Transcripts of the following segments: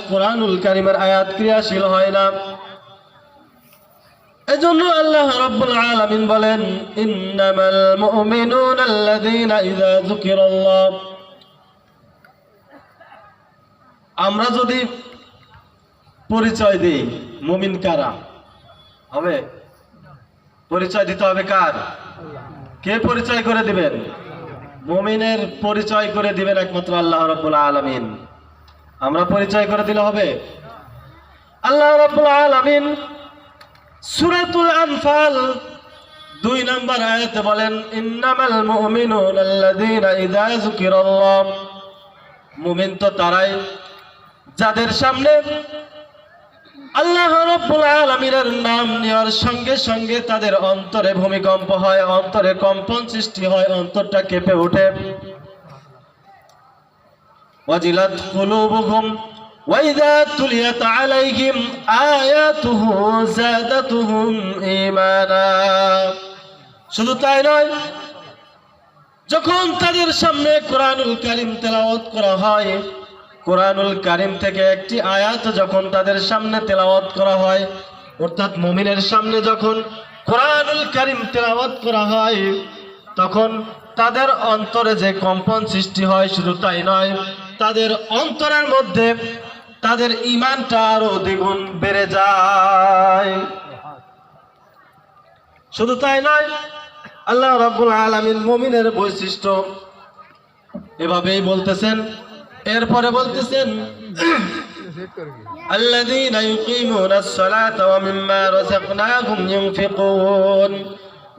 কোরআনুল কারীমের আয়াত ক্রিয়াশীল হয় না। এজন্য আল্লাহ রাব্বুল আলামিন বলেন, ইন্নামাল মুমিনুনা আল্লাযীনা ইযা যুকিরাল্লাহ। আমরা যদি পরিচয় দিই মুমিন কারা হবে, পরিচয় দিতে হবে কার? কে পরিচয় করে দিবেন? মুমিনের পরিচয় করে দিবেন একমাত্র আল্লাহ রাব্বুল আলামিন। আমরা পরিচয় করে দিলে হবে? আল্লাহ রাব্বুল আলামিন সূরাতুল আনফাল 2 নম্বর আয়াতে বলেন, ইন্নামাল মুমিনুনা আল্লাযীনা ইযা যুকিরাল্লাহ। মুমিন তো তারাই যাদের সামনে আল্লাহ রাব্বুল আলামিনের নাম নেওয়ার সঙ্গে সঙ্গে তাদের অন্তরে ভূমিকম্প হয়, অন্তরে কম্পন সৃষ্টি হয়, অন্তরটা কেঁপে ওঠে। ওয়াজিলাত কুলুবুহুম ওয়া ইযা তুলিয়াত আলাইহিম আয়াতুহু যাদাতুহুম ঈমানা। শুধু তাই নয়, যখন তাদের সামনে কোরআনুল কারীম তেলাওয়াত করা হয়, কোরআনুল কারীম থেকে একটি আয়াত যখন তাদের সামনে তেলাওয়াত করা হয়, অর্থাৎ মুমিনের সামনে যখন কোরআনুল কারীম তেলাওয়াত করা হয়, তখন তাদের অন্তরে যে কম্পন সৃষ্টি হয়, শুধু তাই নয়, তাদের অন্তরের মধ্যে তাদের ঈমানটা আরো দ্বিগুণ বেড়ে যায়। শুধু তাই নয়, আল্লাহ রাব্বুল আলামিন মুমিনের বৈশিষ্ট্য এভাবেই বলতেছেন। এরপরে বলতেছেন, আল্লাযীনা ইউকিমুনাস সালাতা ওয়া মিম্মা রাযাকনাহুম ইউনফিকুন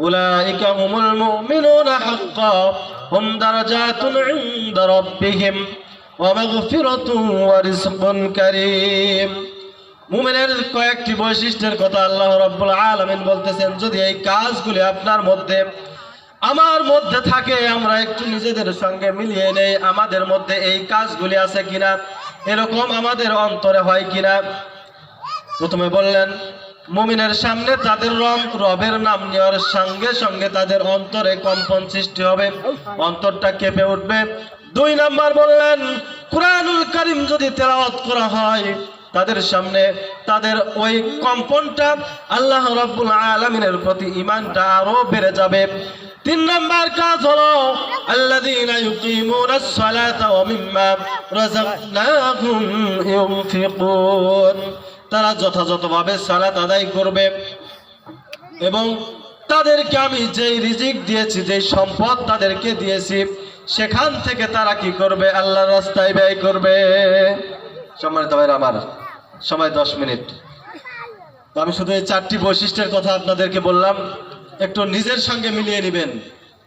উলাইকা হুমুল মুমিনুনা হাক্কান হুম দারাজাতুন ইনদা রাব্বিহিম ওয়া মাগফিরাতুন ওয়া রিজকুন কারীম। মুমিনের কয়েকটি বৈশিষ্ট্যের কথা আল্লাহ রাব্বুল আলামিন বলতেছেন, যদি এই কাজগুলি আপনার মধ্যে আমার মধ্যে থাকে, আমরা একটু নিজেদের সঙ্গে মিলিয়ে নেই, আমাদের মধ্যে এই কাজগুলি আছে কিনা, এরকম আমাদের অন্তরে হয় কিনা। প্রথমে বললেন, মুমিনের সামনে তাদের রবের নাম নেওয়ার সঙ্গে সঙ্গে তাদের অন্তরে কম্পন সৃষ্টি হবে, অন্তরটা কেঁপে উঠবে। 2 নম্বর বললেন, কোরআনুল কারীম যদি তেলাওয়াত করা হয়, তাদের সামনে তাদের ওই কম্পনটা আল্লাহ রাব্বুল আলামিনের প্রতি ঈমানটা আরো বেড়ে যাবে। 3 নম্বর কাজ হলো, আল্লাযীনা ইউকিমুনাস সালাতা ওয়া মিম্মা রাযাকনাহুম ইউনফিকুন। তারা যথাযথভাবে সালাত আদায় করবে এবং তাদেরকে আমি যেই রিজিক দিয়েছি, যেই সম্পদ তাদেরকে দিয়েছি, সেখান থেকে তারা কি করবে? আল্লাহর রাস্তায় ব্যয় করবে। সম্মানিত ভাইরা আমার, সময় 10 মিনিট। তো আমি শুধু এই 4টি বৈশিষ্ট্যের কথা আপনাদেরকে বললাম, একটু নিজের সঙ্গে মিলিয়ে নেবেন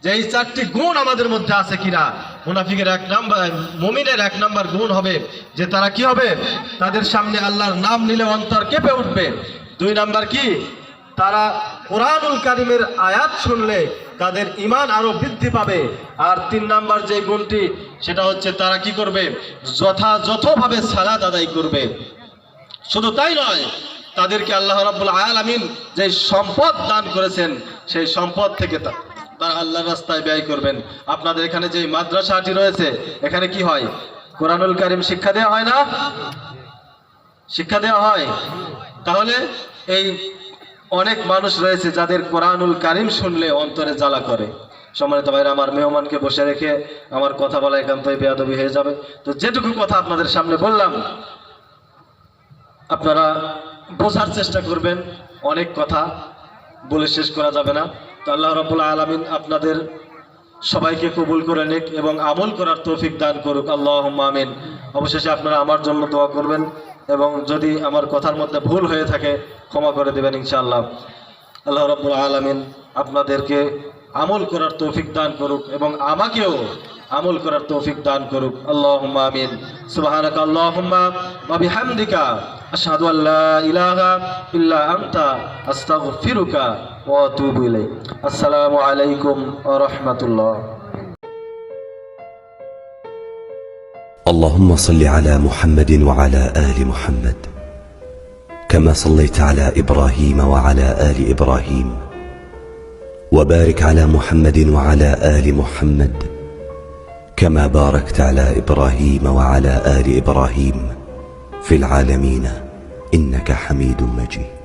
যে এই 4টি গুণ আমাদের মধ্যে আছে কিনা। মুনাফিকের 1 নাম্বার, মুমিনের 1 নাম্বার গুণ হবে যে তারা কি হবে? তাদের সামনে আল্লাহর নাম নিলে অন্তর কেঁপে উঠবে। 2 নাম্বার কি? তারা কোরআনুল কারীমের আয়াত শুনলে তাদের ঈমান আরো বৃদ্ধি পাবে। আর 3 নাম্বার যে গুণটি, সেটা হচ্ছে তারা কি করবে? যথাযথভাবে সালাত আদায় করবে। শুধু তাই নয়, তাদেরকে আল্লাহ রাব্বুল আলামিন যে সম্পদ দান করেছেন, সেই সম্পদ থেকে তারা আল্লাহর রাস্তায় ব্যয় করবেন। আপনাদের এখানে যে মাদ্রাসাটি রয়েছে, এখানে কি হয়? কোরআনুল কারীম শিক্ষা দেওয়া হয় না? শিক্ষা দেওয়া হয়। তাহলে এই অনেক মানুষ রয়েছে যাদের কোরআনুল কারীম শুনলে অন্তরে জ্বালা করে। সম্মানিত ভাইরা আমার, মেহমানকে বসে রেখে আমার কথা বলা একান্তই বেয়াদবি হয়ে যাবে। তো যেটুকু কথা আপনাদের সামনে বললাম, আপনারা বোঝার চেষ্টা করবেন। অনেক কথা বলে শেষ করা যাবে না। তো আল্লাহ রাব্বুল আলামিন আপনাদের সবাইকে কবুল করে নিক এবং আমল করার তৌফিক দান করুক। আল্লাহুম্মা আমিন। অবশেষে আপনারা আমার জন্য দোয়া করবেন এবং যদি আমার কথার মধ্যে ভুল হয়ে থাকে ক্ষমা করে দেবেন ইনশাআল্লাহ। আল্লাহ রাব্বুল আলামিন আপনাদেরকে আমল করার তৌফিক দান করুক এবং আমাকেও আমল করার তৌফিক দান করুক। আল্লাহুম্মা আমিন। সুবহানাকা আল্লাহুম্মা ওয়া বিহামদিকা আশহাদু আল্লা ইলাহা ইল্লা আনতা আস্তাগফিরুকা ওয়া আতুবু ইলাইক। আসসালামু আলাইকুম ওয়া রাহমাতুল্লাহ। اللهم صل على محمد وعلى آل محمد كما صليت على إبراهيم وعلى آل إبراهيم وبارك على محمد وعلى آل محمد كما باركت على إبراهيم وعلى آل إبراهيم في العالمين إنك حميد مجيد.